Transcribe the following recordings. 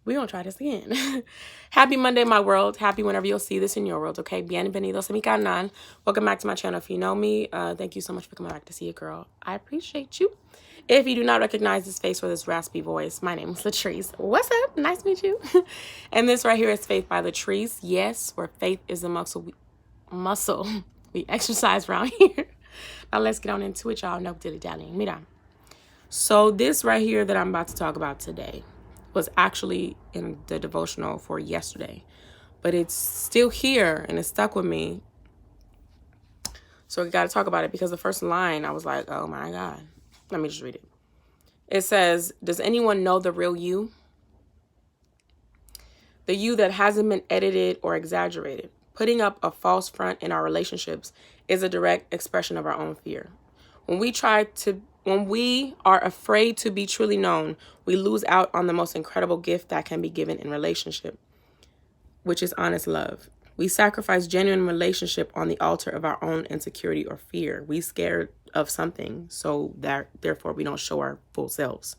We're going to try this again. Happy Monday, my world. Happy whenever you'll see this in your world, okay? Bienvenidos a mi canal. Welcome back to my channel. If you know me, thank you so much for coming back to see it, girl. I appreciate you. If you do not recognize this face or this raspy voice, my name is Latrice. What's up? Nice to meet you. And this right here is Faith by Latrice. Yes, where faith is the muscle we exercise around here. Now let's get on into it, y'all. No dilly-dallying. Mira. So this right here that I'm about to talk about today was actually in the devotional for yesterday, but it's still here and it's stuck with me. So we got to talk about it because the first line, I was like, oh my God. Let me just read it. It says, does anyone know the real you? The you that hasn't been edited or exaggerated. Putting up a false front in our relationships is a direct expression of our own fear. When we are afraid to be truly known, we lose out on the most incredible gift that can be given in relationship, which is honest love. We sacrifice genuine relationship on the altar of our own insecurity or fear. We scared of something, so that therefore we don't show our full selves.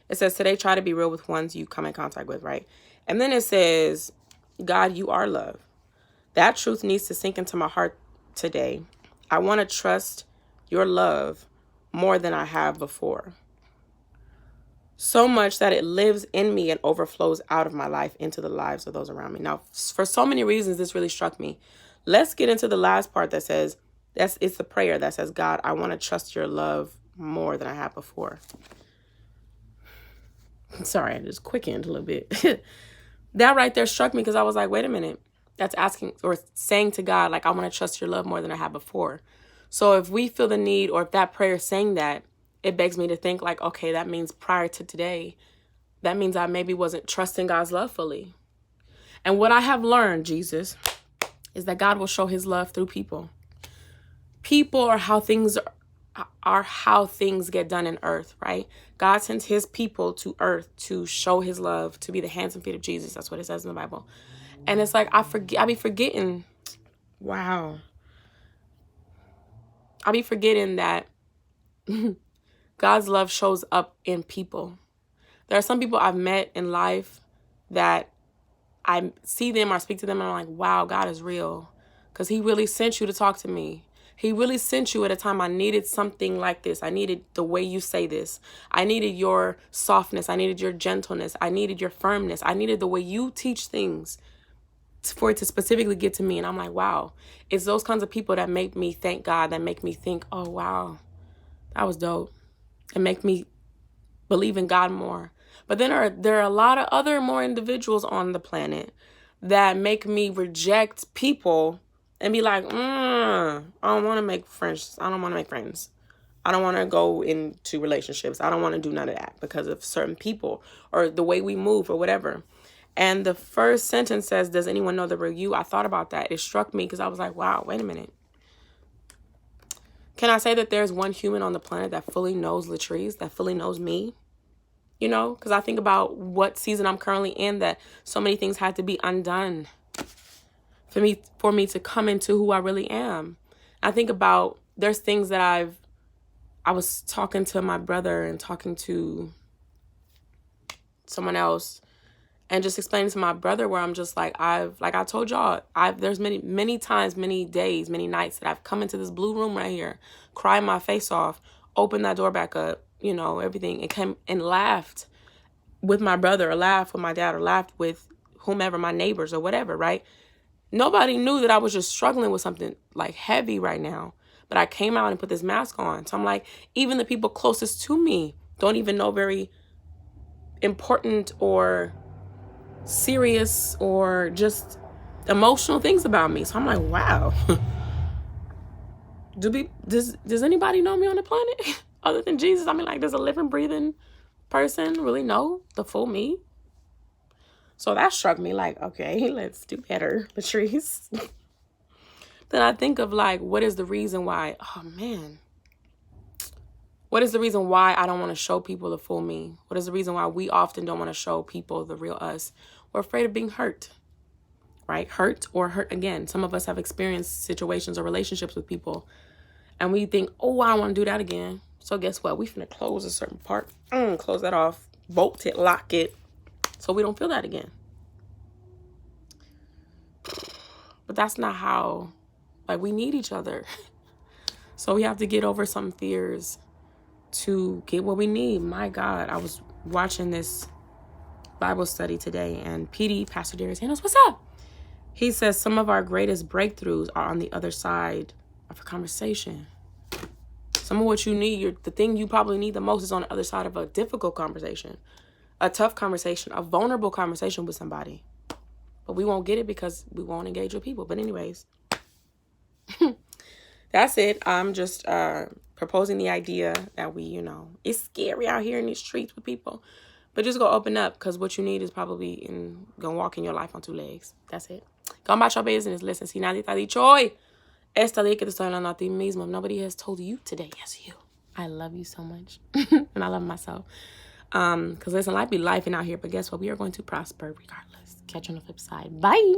It says today, try to be real with ones you come in contact with, right? And then it says, God, you are love. That truth needs to sink into my heart today. I want to trust your love more than I have before. So much that it lives in me and overflows out of my life into the lives of those around me. Now, for so many reasons, this really struck me. Let's get into the last part that says, it's the prayer that says, God, I want to trust your love more than I have before. Sorry, I just quickened a little bit. That right there struck me because I was like, wait a minute. That's asking or saying to God, like, I want to trust your love more than I have before. So if we feel the need, or if that prayer is saying that, it begs me to think like, okay, that means prior to today, that means I maybe wasn't trusting God's love fully. And what I have learned, Jesus, is that God will show his love through people. People are how things get done in earth, right? God sends his people to earth to show his love, to be the hands and feet of Jesus. That's what it says in the Bible. And it's like, I be forgetting. Wow. I be forgetting that God's love shows up in people. There are some people I've met in life that I see them or speak to them and I'm like, wow, God is real. Because he really sent you to talk to me. He really sent you at a time I needed something like this. I needed the way you say this. I needed your softness. I needed your gentleness. I needed your firmness. I needed the way you teach things for it to specifically get to me. And I'm like, wow, it's those kinds of people that make me thank God, that make me think, oh, wow, that was dope. And make me believe in God more. But then there are a lot of other more individuals on the planet that make me reject people and be like, I don't want to make friends. I don't want to make friends. I don't want to go into relationships. I don't want to do none of that because of certain people or the way we move or whatever. And the first sentence says, does anyone know the real you? I thought about that. It struck me because I was like, wow, wait a minute. Can I say that there's one human on the planet that fully knows Latrice, that fully knows me? You know, because I think about what season I'm currently in, that so many things had to be undone for me to come into who I really am. I think about there's things that I was talking to my brother and talking to someone else and just explaining to my brother where I'm just like I told y'all, there's many times, many days, many nights that I've come into this blue room right here, cried my face off, opened that door back up, you know, everything, and came and laughed with my brother or laughed with my dad or laughed with whomever, my neighbors or whatever, right? Nobody knew that I was just struggling with something like heavy right now. But I came out and put this mask on. So I'm like, even the people closest to me don't even know very important or serious or just emotional things about me. So I'm like, wow. Does anybody know me on the planet other than Jesus? I mean, like, does a living, breathing person really know the full me? So that struck me like, okay, let's do better, Latrice. Then I think of like, what is the reason why, oh man, what is the reason why I don't want to show people the full me? What is the reason why we often don't want to show people the real us? We're afraid of being hurt, right? Hurt or hurt again. Some of us have experienced situations or relationships with people and we think, oh, I don't want to do that again. So guess what? We finna close a certain part, close that off, bolt it, lock it, so we don't feel that again. But that's not how, like, we need each other. So we have to get over some fears to get what we need. My God, I was watching this Bible study today, and PD, Pastor Darius Handles, what's up? He says some of our greatest breakthroughs are on the other side of a conversation. Some of what you need, the thing you probably need the most is on the other side of a difficult conversation, a tough conversation, a vulnerable conversation with somebody. But we won't get it because we won't engage with people. But anyways, that's it. I'm just proposing the idea that we, it's scary out here in these streets with people. But just go open up, because what you need is probably going to walk in your life on two legs. That's it. Go about your business. Listen, si nadie te ha dicho hoy, esta día que te estoy hablando a ti mismo. If nobody has told you today, yes, you. I love you so much. And I love myself. Because listen, life be lifing out here. But guess what? We are going to prosper regardless. Catch you on the flip side. Bye.